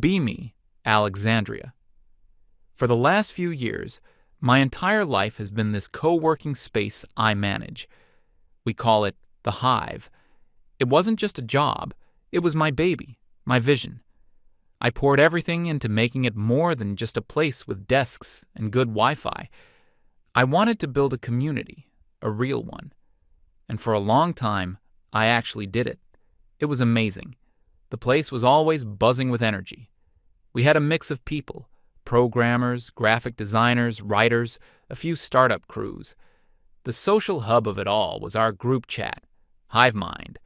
Be Me, Alexandria. For the last few years, my entire life has been this co-working space I manage. We call it the Hive. It wasn't just a job, it was my baby, my vision. I poured everything into making it more than just a place with desks and good Wi-Fi. I wanted to build a community, a real one. And for a long time, I actually did it. It was amazing. The place was always buzzing with energy. We had a mix of people, programmers, graphic designers, writers, a few startup crews. The social hub of it all was our group chat, HiveMind.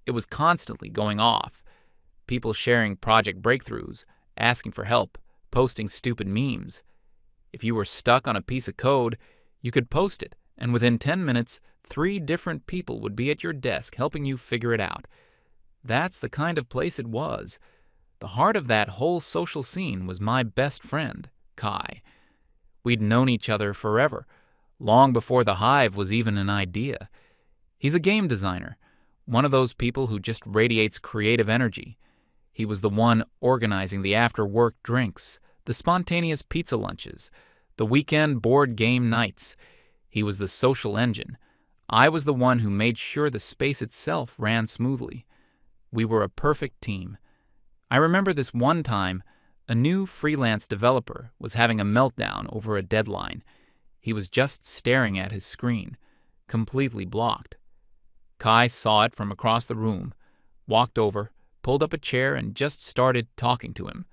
It was constantly going off. People sharing project breakthroughs, asking for help, posting stupid memes. If you were stuck on a piece of code, you could post it, and within 10 minutes, 3 different people would be at your desk helping you figure it out. That's the kind of place it was. The heart of that whole social scene was my best friend, Kai. We'd known each other forever, long before the Hive was even an idea. He's a game designer, one of those people who just radiates creative energy. He was the one organizing the after-work drinks, the spontaneous pizza lunches, the weekend board game nights. He was the social engine. I was the one who made sure the space itself ran smoothly. We were a perfect team. I remember this one time, a new freelance developer was having a meltdown over a deadline. He was just staring at his screen, completely blocked. Kai saw it from across the room, walked over, pulled up a chair and just started talking to him.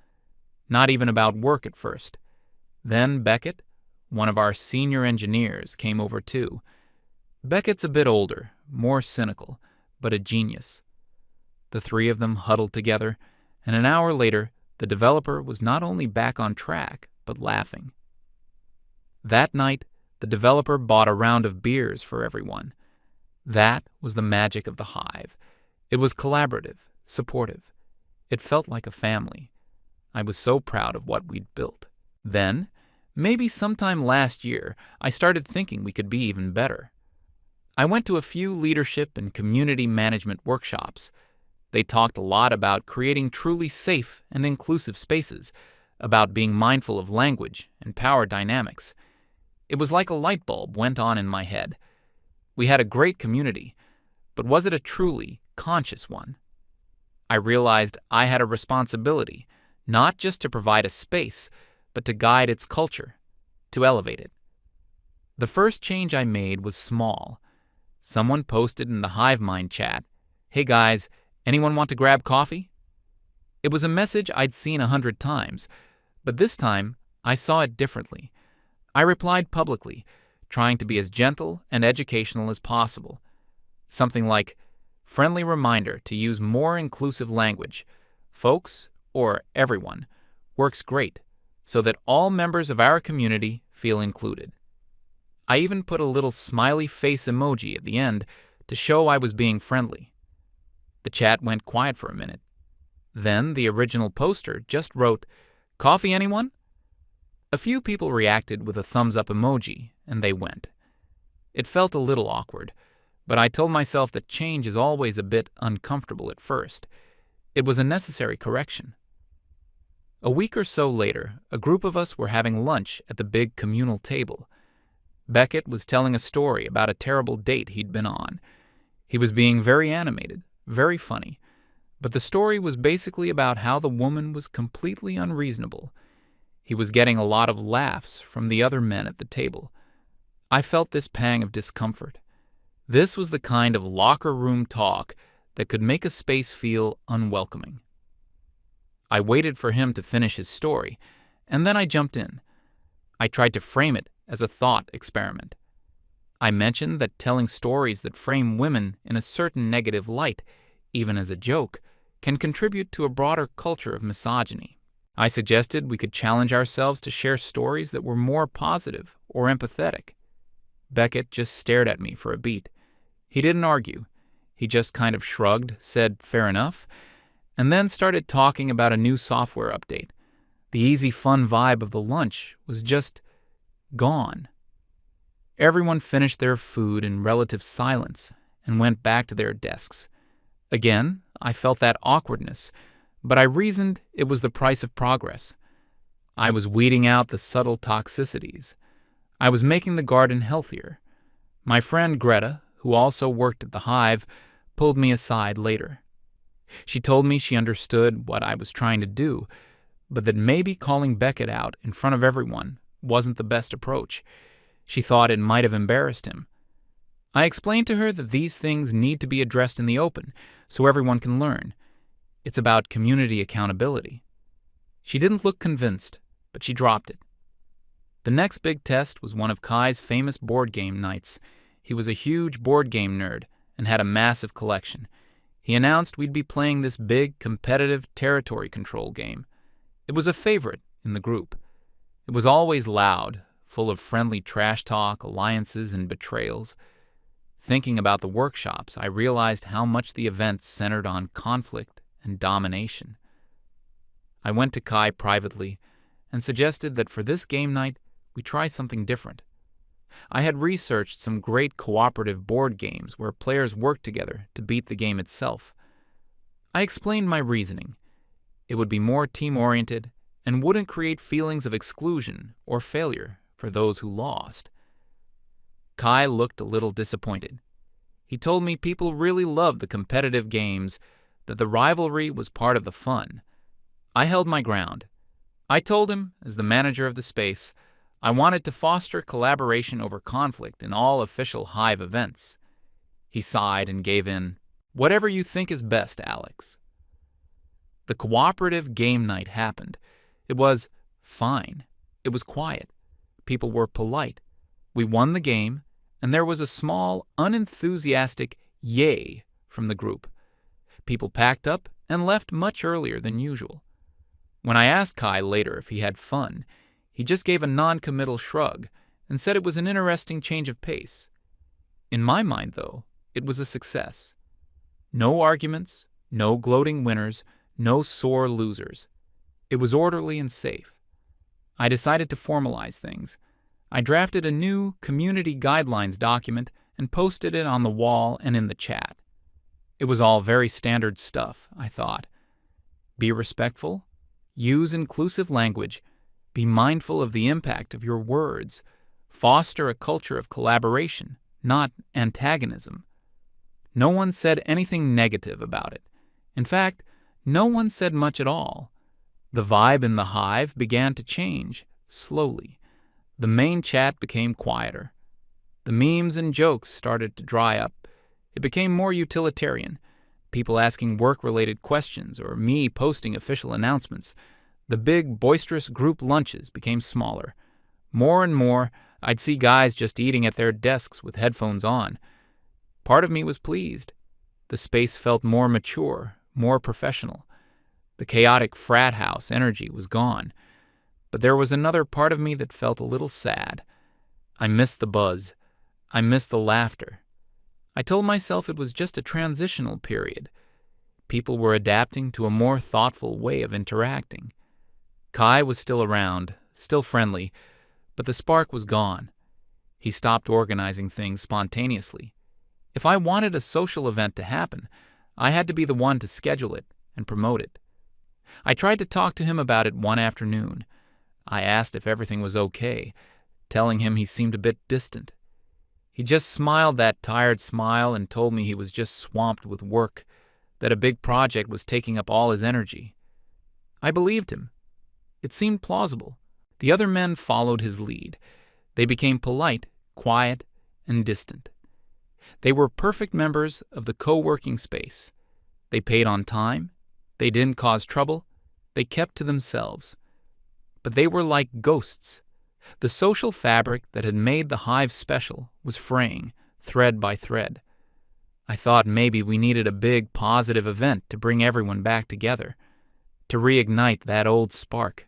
Not even about work at first. Then Beckett, one of our senior engineers, came over too. Beckett's a bit older, more cynical, but a genius. The 3 of them huddled together, and an hour later, the developer was not only back on track, but laughing. That night, the developer bought a round of beers for everyone. That was the magic of the Hive. It was collaborative, supportive. It felt like a family. I was so proud of what we'd built. Then, maybe sometime last year, I started thinking we could be even better. I went to a few leadership and community management workshops. They talked a lot about creating truly safe and inclusive spaces, about being mindful of language and power dynamics. It was like a light bulb went on in my head. We had a great community, but was it a truly conscious one? I realized I had a responsibility, not just to provide a space, but to guide its culture, to elevate it. The first change I made was small. Someone posted in the HiveMind chat, "Hey guys, anyone want to grab coffee?" It was a message I'd seen 100 times, but this time I saw it differently. I replied publicly, trying to be as gentle and educational as possible. Something like, "Friendly reminder to use more inclusive language. Folks, or everyone, works great, so that all members of our community feel included." I even put a little smiley face emoji at the end to show I was being friendly. The chat went quiet for a minute. Then the original poster just wrote, "Coffee anyone?" A few people reacted with a thumbs-up emoji, and they went. It felt a little awkward, but I told myself that change is always a bit uncomfortable at first. It was a necessary correction. A week or so later, a group of us were having lunch at the big communal table. Beckett was telling a story about a terrible date he'd been on. He was being very animated, very funny, but the story was basically about how the woman was completely unreasonable. He was getting a lot of laughs from the other men at the table. I felt this pang of discomfort. This was the kind of locker room talk that could make a space feel unwelcoming. I waited for him to finish his story, and then I jumped in. I tried to frame it as a thought experiment. I mentioned that telling stories that frame women in a certain negative light, even as a joke, can contribute to a broader culture of misogyny. I suggested we could challenge ourselves to share stories that were more positive or empathetic. Beckett just stared at me for a beat. He didn't argue. He just kind of shrugged, said, "Fair enough," and then started talking about a new software update. The easy, fun vibe of the lunch was just gone. Everyone finished their food in relative silence and went back to their desks. Again, I felt that awkwardness, but I reasoned it was the price of progress. I was weeding out the subtle toxicities. I was making the garden healthier. My friend Greta, who also worked at the hive, pulled me aside later. She told me she understood what I was trying to do, but that maybe calling Beckett out in front of everyone wasn't the best approach. She thought it might have embarrassed him. I explained to her that these things need to be addressed in the open so everyone can learn. It's about community accountability. She didn't look convinced, but she dropped it. The next big test was one of Kai's famous board game nights. He was a huge board game nerd and had a massive collection. He announced we'd be playing this big, competitive territory control game. It was a favorite in the group. It was always loud, full of friendly trash talk, alliances, and betrayals. Thinking about the workshops, I realized how much the event centered on conflict and domination. I went to Kai privately and suggested that for this game night, we try something different. I had researched some great cooperative board games where players worked together to beat the game itself. I explained my reasoning. It would be more team-oriented and wouldn't create feelings of exclusion or failure for those who lost. Kai looked a little disappointed. He told me people really loved the competitive games, that the rivalry was part of the fun. I held my ground. I told him, as the manager of the space, I wanted to foster collaboration over conflict in all official hive events. He sighed and gave in, "Whatever you think is best, Alex." The cooperative game night happened. It was fine. It was quiet. People were polite. We won the game, and there was a small, unenthusiastic yay from the group. People packed up and left much earlier than usual. When I asked Kai later if he had fun, he just gave a non-committal shrug and said it was an interesting change of pace. In my mind, though, it was a success. No arguments, no gloating winners, no sore losers. It was orderly and safe. I decided to formalize things. I drafted a new community guidelines document and posted it on the wall and in the chat. It was all very standard stuff, I thought. Be respectful, use inclusive language, be mindful of the impact of your words, foster a culture of collaboration, not antagonism. No one said anything negative about it. In fact, no one said much at all. The vibe in the hive began to change, slowly. The main chat became quieter. The memes and jokes started to dry up. It became more utilitarian, people asking work-related questions or me posting official announcements. The big, boisterous group lunches became smaller. More and more, I'd see guys just eating at their desks with headphones on. Part of me was pleased. The space felt more mature, more professional. The chaotic frat house energy was gone. But there was another part of me that felt a little sad. I missed the buzz. I missed the laughter. I told myself it was just a transitional period. People were adapting to a more thoughtful way of interacting. Kai was still around, still friendly, but the spark was gone. He stopped organizing things spontaneously. If I wanted a social event to happen, I had to be the one to schedule it and promote it. I tried to talk to him about it one afternoon. I asked if everything was okay, telling him he seemed a bit distant. He just smiled that tired smile and told me he was just swamped with work, that a big project was taking up all his energy. I believed him. It seemed plausible. The other men followed his lead. They became polite, quiet, and distant. They were perfect members of the co-working space. They paid on time. They didn't cause trouble. They kept to themselves. But they were like ghosts. The social fabric that had made the hive special was fraying, thread by thread. I thought maybe we needed a big, positive event to bring everyone back together, to reignite that old spark.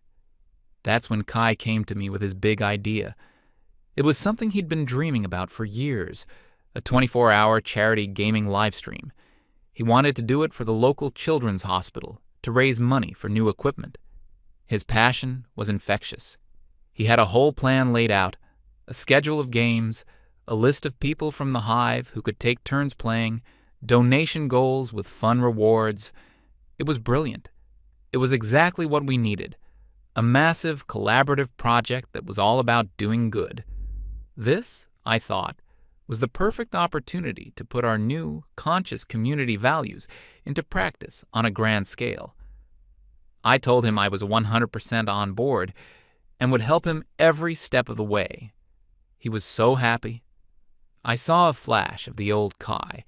That's when Kai came to me with his big idea. It was something he'd been dreaming about for years, a 24-hour charity gaming livestream. He wanted to do it for the local children's hospital to raise money for new equipment. His passion was infectious. He had a whole plan laid out, a schedule of games, a list of people from the hive who could take turns playing, donation goals with fun rewards. It was brilliant. It was exactly what we needed, a massive collaborative project that was all about doing good. This, I thought, was the perfect opportunity to put our new, conscious community values into practice on a grand scale. I told him I was 100% on board and would help him every step of the way. He was so happy. I saw a flash of the old Kai,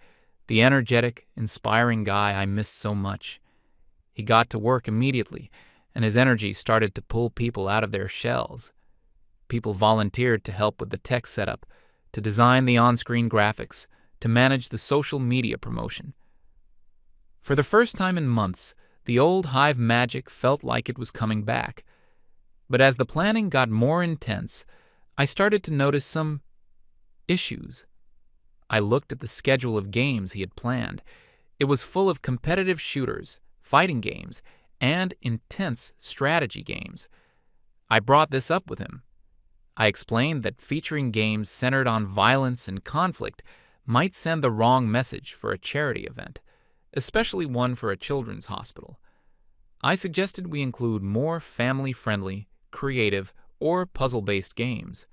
the energetic, inspiring guy I missed so much. He got to work immediately, and his energy started to pull people out of their shells. People volunteered to help with the tech setup, to design the on-screen graphics, to manage the social media promotion. For the first time in months, the old Hive magic felt like it was coming back. But as the planning got more intense, I started to notice some issues. I looked at the schedule of games he had planned. It was full of competitive shooters, fighting games, and intense strategy games. I brought this up with him. I explained that featuring games centered on violence and conflict might send the wrong message for a charity event, especially one for a children's hospital. I suggested we include more family-friendly, creative, or puzzle-based games.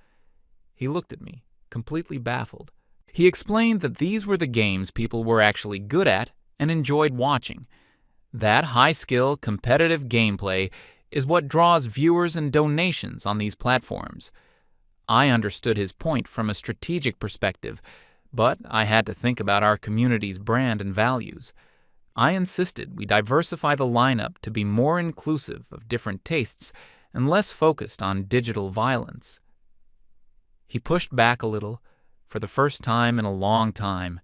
He looked at me, completely baffled. He explained that these were the games people were actually good at and enjoyed watching. That high-skill, competitive gameplay is what draws viewers and donations on these platforms. I understood his point from a strategic perspective, but I had to think about our community's brand and values. I insisted we diversify the lineup to be more inclusive of different tastes and less focused on digital violence. He pushed back a little, for the first time in a long time.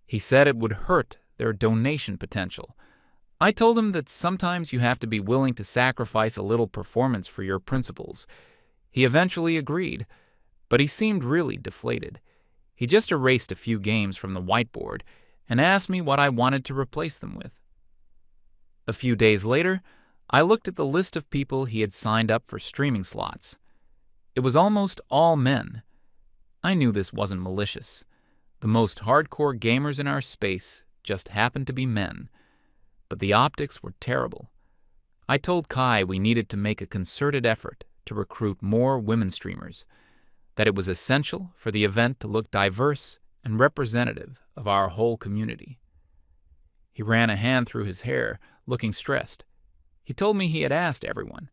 He said it would hurt their donation potential. I told him that sometimes you have to be willing to sacrifice a little performance for your principles. He eventually agreed, but he seemed really deflated. He just erased a few games from the whiteboard and asked me what I wanted to replace them with. A few days later, I looked at the list of people he had signed up for streaming slots. It was almost all men. I knew this wasn't malicious. The most hardcore gamers in our space just happened to be men. But the optics were terrible. I told Kai we needed to make a concerted effort to recruit more women streamers, that it was essential for the event to look diverse and representative of our whole community. He ran a hand through his hair, looking stressed. He told me he had asked everyone,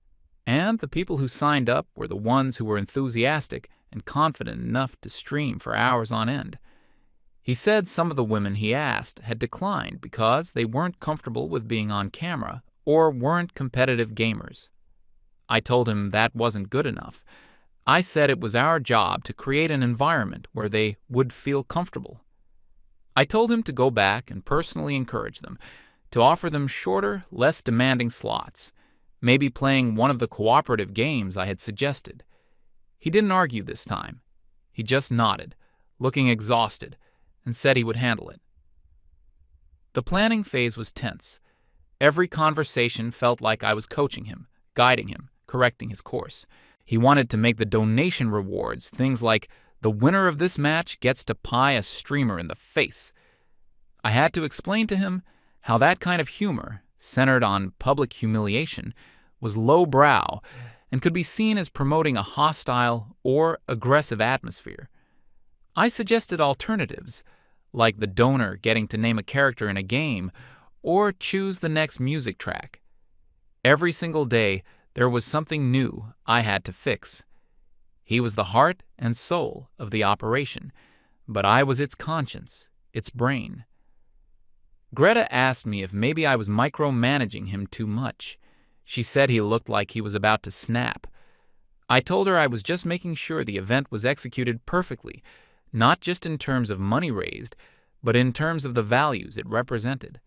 and the people who signed up were the ones who were enthusiastic and confident enough to stream for hours on end. He said some of the women he asked had declined because they weren't comfortable with being on camera or weren't competitive gamers. I told him that wasn't good enough. I said it was our job to create an environment where they would feel comfortable. I told him to go back and personally encourage them, to offer them shorter, less demanding slots, maybe playing one of the cooperative games I had suggested. He didn't argue this time. He just nodded, looking exhausted, and said he would handle it. The planning phase was tense. Every conversation felt like I was coaching him, guiding him, correcting his course. He wanted to make the donation rewards things like the winner of this match gets to pie a streamer in the face. I had to explain to him how that kind of humor, centered on public humiliation, was lowbrow and could be seen as promoting a hostile or aggressive atmosphere. I suggested alternatives, like the donor getting to name a character in a game or choose the next music track. Every single day, there was something new I had to fix. He was the heart and soul of the operation, but I was its conscience, its brain. Greta asked me if maybe I was micromanaging him too much. She said he looked like he was about to snap. I told her I was just making sure the event was executed perfectly, not just in terms of money raised, but in terms of the values it represented.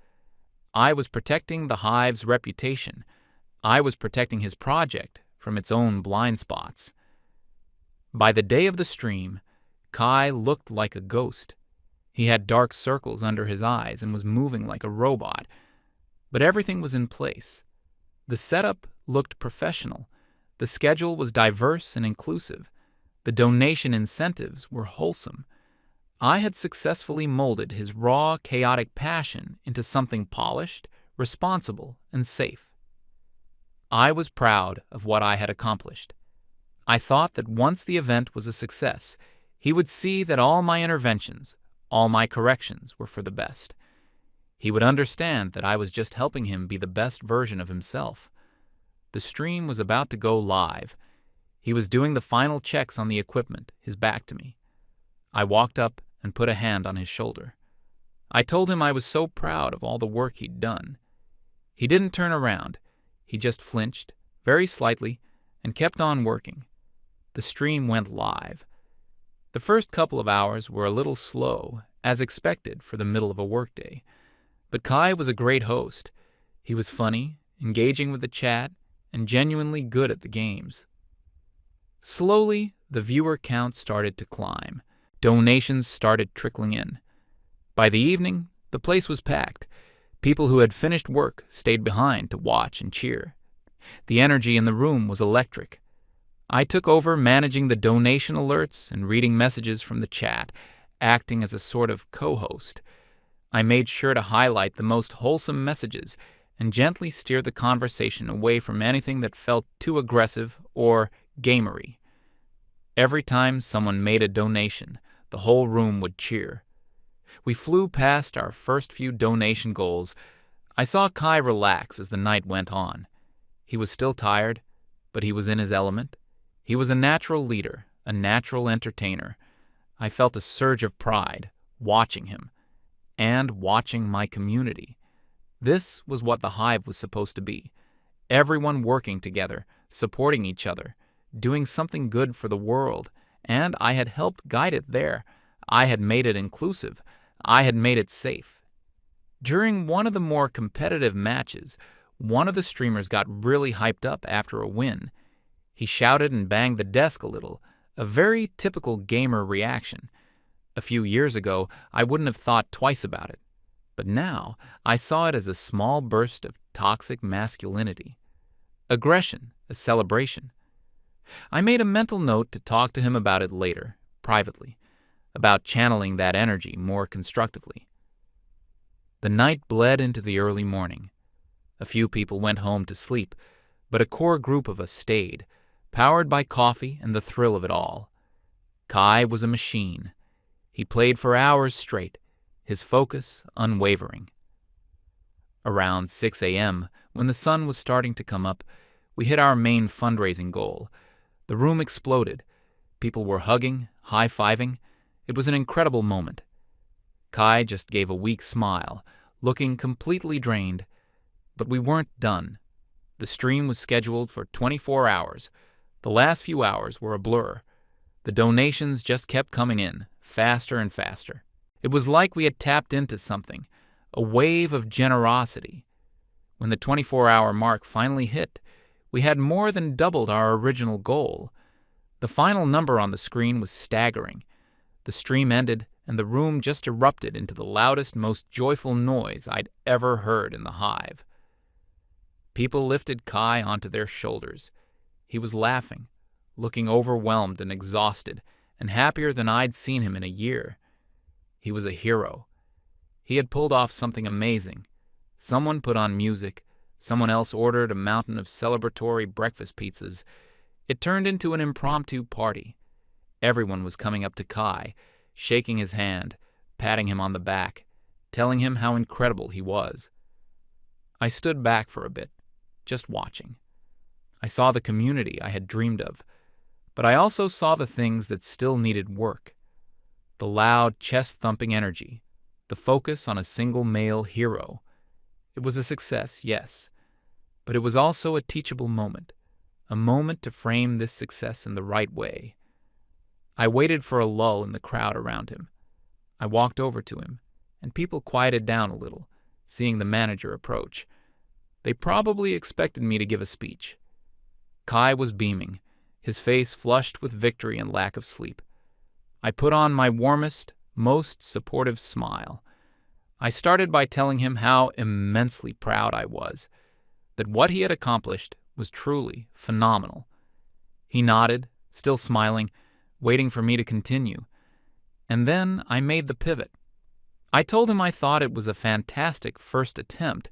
I was protecting the Hive's reputation. I was protecting his project from its own blind spots. By the day of the stream, Kai looked like a ghost. He had dark circles under his eyes and was moving like a robot. But everything was in place. The setup looked professional. The schedule was diverse and inclusive. The donation incentives were wholesome. I had successfully molded his raw, chaotic passion into something polished, responsible, and safe. I was proud of what I had accomplished. I thought that once the event was a success, he would see that all my interventions, all my corrections were for the best. He would understand that I was just helping him be the best version of himself. The stream was about to go live. He was doing the final checks on the equipment, his back to me. I walked up and put a hand on his shoulder. I told him I was so proud of all the work he'd done. He didn't turn around. He just flinched, very slightly, and kept on working. The stream went live. The first couple of hours were a little slow, as expected for the middle of a workday. But Kai was a great host. He was funny, engaging with the chat, and genuinely good at the games. Slowly, the viewer count started to climb. Donations started trickling in. By the evening, the place was packed. People who had finished work stayed behind to watch and cheer. The energy in the room was electric. I took over managing the donation alerts and reading messages from the chat, acting as a sort of co-host. I made sure to highlight the most wholesome messages and gently steer the conversation away from anything that felt too aggressive or gamery. Every time someone made a donation, the whole room would cheer. We flew past our first few donation goals. I saw Kai relax as the night went on. He was still tired, but he was in his element. He was a natural leader, a natural entertainer. I felt a surge of pride watching him and watching my community. This was what the Hive was supposed to be. Everyone working together, supporting each other, doing something good for the world, and I had helped guide it there. I had made it inclusive. I had made it safe. During one of the more competitive matches, one of the streamers got really hyped up after a win. He shouted and banged the desk a little, a very typical gamer reaction. A few years ago, I wouldn't have thought twice about it. But now, I saw it as a small burst of toxic masculinity. Aggression, a celebration. I made a mental note to talk to him about it later, privately, about channeling that energy more constructively. The night bled into the early morning. A few people went home to sleep, but a core group of us stayed, powered by coffee and the thrill of it all. Kai was a machine. He played for hours straight, his focus unwavering. Around 6 a.m., when the sun was starting to come up, we hit our main fundraising goal. The room exploded. People were hugging, high-fiving. It was an incredible moment. Kai just gave a weak smile, looking completely drained. But we weren't done. The stream was scheduled for 24 hours. The last few hours were a blur. The donations just kept coming in, faster and faster. It was like we had tapped into something, a wave of generosity. When the 24-hour mark finally hit, we had more than doubled our original goal. The final number on the screen was staggering. The stream ended, and the room just erupted into the loudest, most joyful noise I'd ever heard in the Hive. People lifted Kai onto their shoulders. He was laughing, looking overwhelmed and exhausted, and happier than I'd seen him in a year. He was a hero. He had pulled off something amazing. Someone put on music. Someone else ordered a mountain of celebratory breakfast pizzas. It turned into an impromptu party. Everyone was coming up to Kai, shaking his hand, patting him on the back, telling him how incredible he was. I stood back for a bit, just watching. I saw the community I had dreamed of, but I also saw the things that still needed work. The loud, chest-thumping energy, the focus on a single male hero. It was a success, yes, but it was also a teachable moment, a moment to frame this success in the right way. I waited for a lull in the crowd around him. I walked over to him, and people quieted down a little, seeing the manager approach. They probably expected me to give a speech. Kai was beaming, his face flushed with victory and lack of sleep. I put on my warmest, most supportive smile. I started by telling him how immensely proud I was, that what he had accomplished was truly phenomenal. He nodded, still smiling, waiting for me to continue. And then I made the pivot. I told him I thought it was a fantastic first attempt,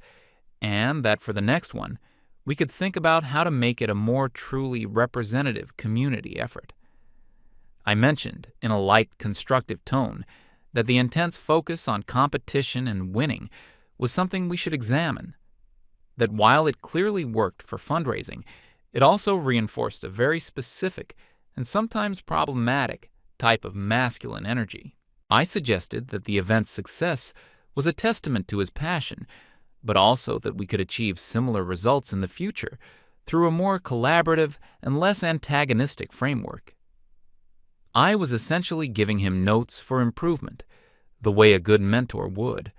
and that for the next one, we could think about how to make it a more truly representative community effort. I mentioned, in a light, constructive tone, that the intense focus on competition and winning was something we should examine. That while it clearly worked for fundraising, it also reinforced a very specific and sometimes problematic type of masculine energy. I suggested that the event's success was a testament to his passion, but also that we could achieve similar results in the future through a more collaborative and less antagonistic framework. I was essentially giving him notes for improvement, the way a good mentor would.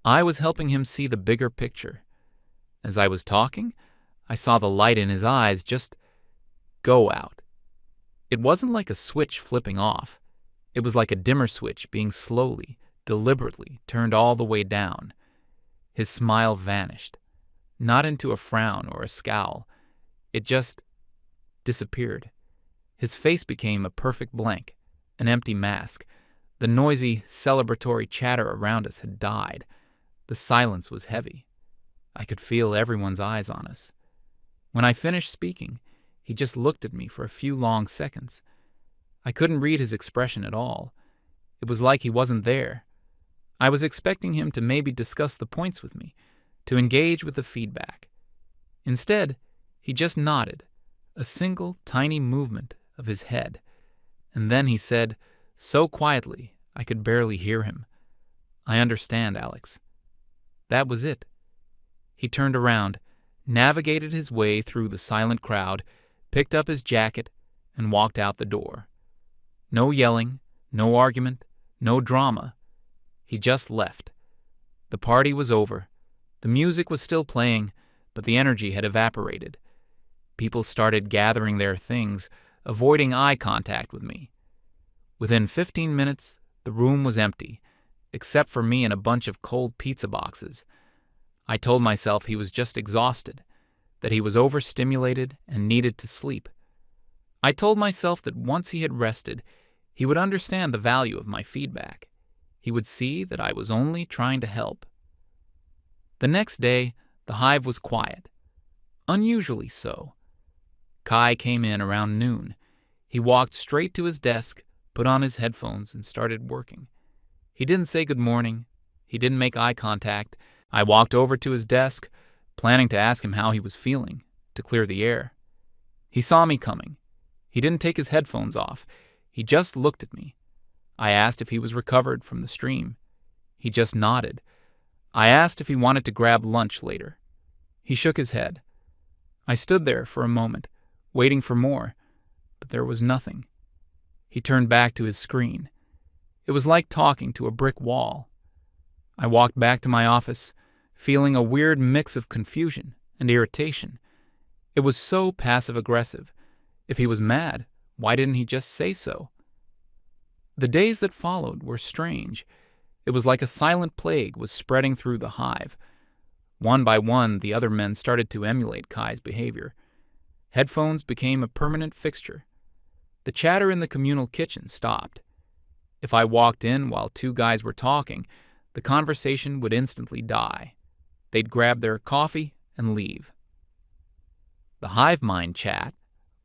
I was helping him see the bigger picture. As I was talking, I saw the light in his eyes just go out. It wasn't like a switch flipping off. It was like a dimmer switch being slowly, deliberately turned all the way down. His smile vanished, not into a frown or a scowl. It just disappeared. His face became a perfect blank, an empty mask. The noisy, celebratory chatter around us had died. The silence was heavy. I could feel everyone's eyes on us. When I finished speaking, he just looked at me for a few long seconds. I couldn't read his expression at all. It was like he wasn't there. I was expecting him to maybe discuss the points with me, to engage with the feedback. Instead, he just nodded, a single tiny movement of his head. And then he said, so quietly I could barely hear him, "I understand, Alex." That was it. He turned around, navigated his way through the silent crowd, picked up his jacket, and walked out the door. No yelling, no argument, no drama. He just left. The party was over. The music was still playing, but the energy had evaporated. People started gathering their things, avoiding eye contact with me. Within 15 minutes, the room was empty, except for me and a bunch of cold pizza boxes. I told myself he was just exhausted, that he was overstimulated and needed to sleep. I told myself that once he had rested, he would understand the value of my feedback. He would see that I was only trying to help. The next day, the hive was quiet. Unusually so. Kai came in around noon. He walked straight to his desk, put on his headphones, and started working. He didn't say good morning. He didn't make eye contact. I walked over to his desk, planning to ask him how he was feeling, to clear the air. He saw me coming. He didn't take his headphones off. He just looked at me. I asked if he was recovered from the stream. He just nodded. I asked if he wanted to grab lunch later. He shook his head. I stood there for a moment, waiting for more, but there was nothing. He turned back to his screen. It was like talking to a brick wall. I walked back to my office, feeling a weird mix of confusion and irritation. It was so passive-aggressive. If he was mad, why didn't he just say so? The days that followed were strange. It was like a silent plague was spreading through the hive. One by one, the other men started to emulate Kai's behavior. Headphones became a permanent fixture. The chatter in the communal kitchen stopped. If I walked in while two guys were talking, the conversation would instantly die. They'd grab their coffee and leave. The hive mind chat,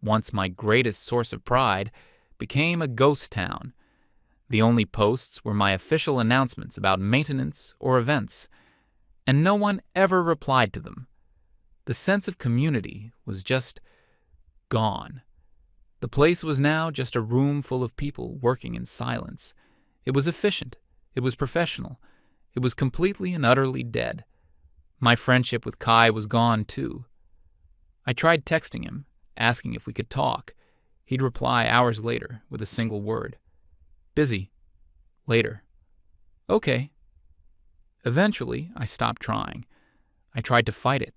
once my greatest source of pride, became a ghost town. The only posts were my official announcements about maintenance or events, and no one ever replied to them. The sense of community was just gone. The place was now just a room full of people working in silence. It was efficient. It was professional. It was completely and utterly dead. My friendship with Kai was gone, too. I tried texting him, asking if we could talk. He'd reply hours later with a single word. Busy. Later. Okay. Eventually, I stopped trying. I tried to fight it.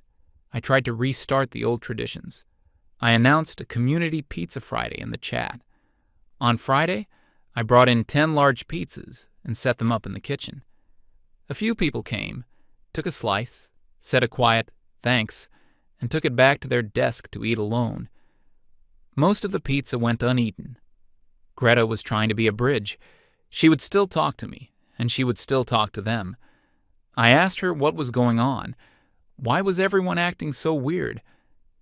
I tried to restart the old traditions. I announced a community pizza Friday in the chat. On Friday, I brought in 10 large pizzas and set them up in the kitchen. A few people came, took a slice, said a quiet thanks, and took it back to their desk to eat alone. Most of the pizza went uneaten. Greta was trying to be a bridge. She would still talk to me, and she would still talk to them. I asked her what was going on. Why was everyone acting so weird?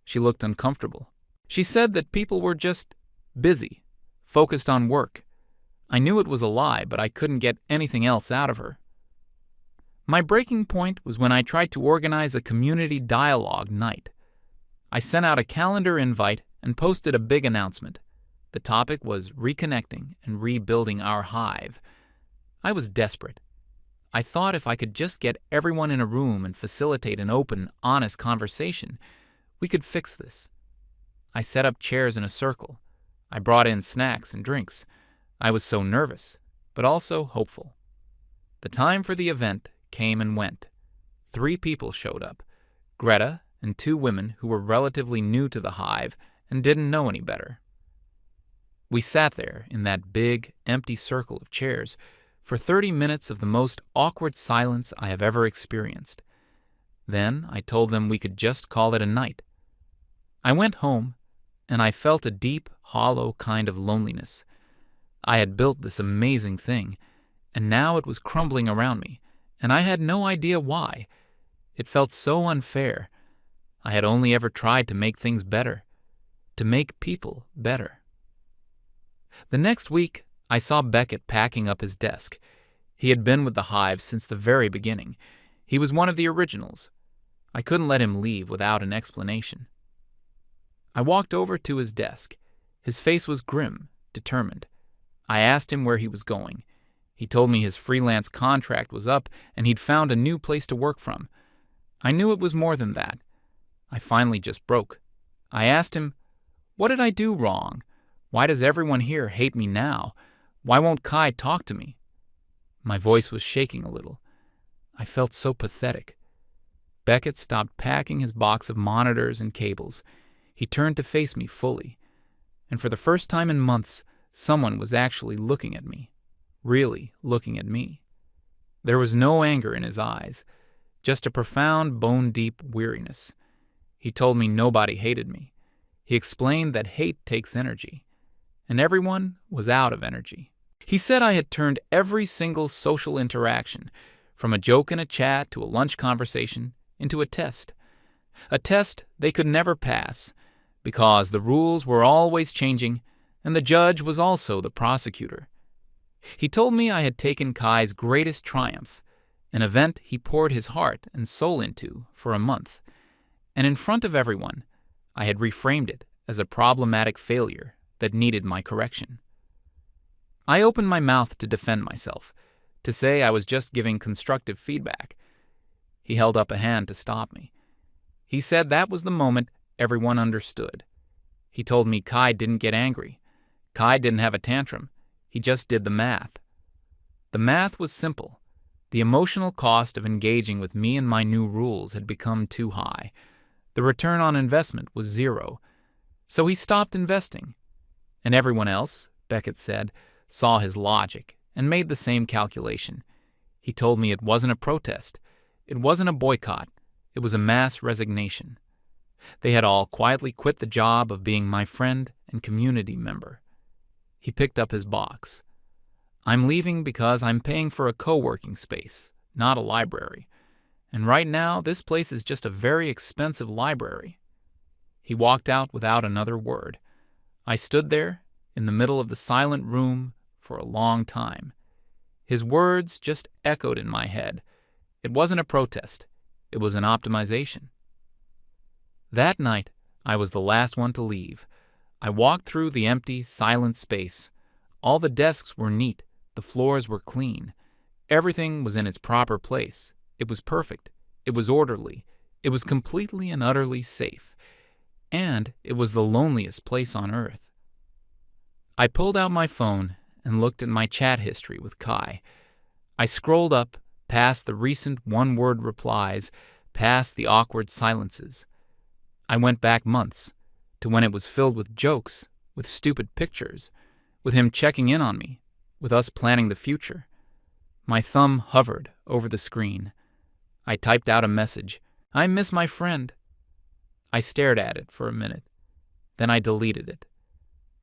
She looked uncomfortable. She said that people were just busy, focused on work. I knew it was a lie, but I couldn't get anything else out of her. My breaking point was when I tried to organize a community dialogue night. I sent out a calendar invite and posted a big announcement. The topic was reconnecting and rebuilding our hive. I was desperate. I thought if I could just get everyone in a room and facilitate an open, honest conversation, we could fix this. I set up chairs in a circle. I brought in snacks and drinks. I was so nervous, but also hopeful. The time for the event came and went. 3 people showed up, Greta and 2 women who were relatively new to the hive and didn't know any better. We sat there in that big, empty circle of chairs for 30 minutes of the most awkward silence I have ever experienced. Then I told them we could just call it a night. I went home, and I felt a deep, hollow kind of loneliness. I had built this amazing thing, and now it was crumbling around me, and I had no idea why. It felt so unfair. I had only ever tried to make things better, to make people better. The next week, I saw Beckett packing up his desk. He had been with the hive since the very beginning. He was one of the originals. I couldn't let him leave without an explanation. I walked over to his desk. His face was grim, determined. I asked him where he was going. He told me his freelance contract was up and he'd found a new place to work from. I knew it was more than that. I finally just broke. I asked him, "What did I do wrong? Why does everyone here hate me now? Why won't Kai talk to me?" My voice was shaking a little. I felt so pathetic. Beckett stopped packing his box of monitors and cables. He turned to face me fully. And for the first time in months, someone was actually looking at me. Really looking at me. There was no anger in his eyes, just a profound, bone-deep weariness. He told me nobody hated me. He explained that hate takes energy, and everyone was out of energy. He said I had turned every single social interaction, from a joke in a chat to a lunch conversation, into a test. A test they could never pass, because the rules were always changing, and the judge was also the prosecutor. He told me I had taken Kai's greatest triumph, an event he poured his heart and soul into for a month, and in front of everyone, I had reframed it as a problematic failure that needed my correction. I opened my mouth to defend myself, to say I was just giving constructive feedback. He held up a hand to stop me. He said that was the moment everyone understood. He told me Kai didn't get angry. Kai didn't have a tantrum. He just did the math. The math was simple. The emotional cost of engaging with me and my new rules had become too high. The return on investment was 0. So he stopped investing. And everyone else, Beckett said, saw his logic and made the same calculation. He told me it wasn't a protest. It wasn't a boycott. It was a mass resignation. They had all quietly quit the job of being my friend and community member. He picked up his box. "I'm leaving because I'm paying for a co-working space, not a library. And right now, this place is just a very expensive library." He walked out without another word. I stood there, in the middle of the silent room, for a long time. His words just echoed in my head. It wasn't a protest. It was an optimization. That night, I was the last one to leave. I walked through the empty, silent space. All the desks were neat. The floors were clean. Everything was in its proper place. It was perfect. It was orderly. It was completely and utterly safe. And it was the loneliest place on earth. I pulled out my phone and looked at my chat history with Kai. I scrolled up, past the recent one-word replies, past the awkward silences. I went back months, to when it was filled with jokes, with stupid pictures, with him checking in on me, with us planning the future. My thumb hovered over the screen. I typed out a message. "I miss my friend." I stared at it for a minute. Then I deleted it.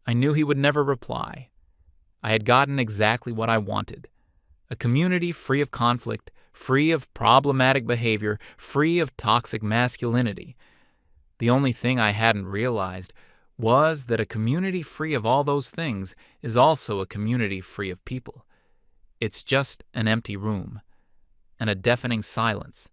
I knew he would never reply. I had gotten exactly what I wanted. A community free of conflict, free of problematic behavior, free of toxic masculinity. The only thing I hadn't realized was that a community free of all those things is also a community free of people. It's just an empty room and a deafening silence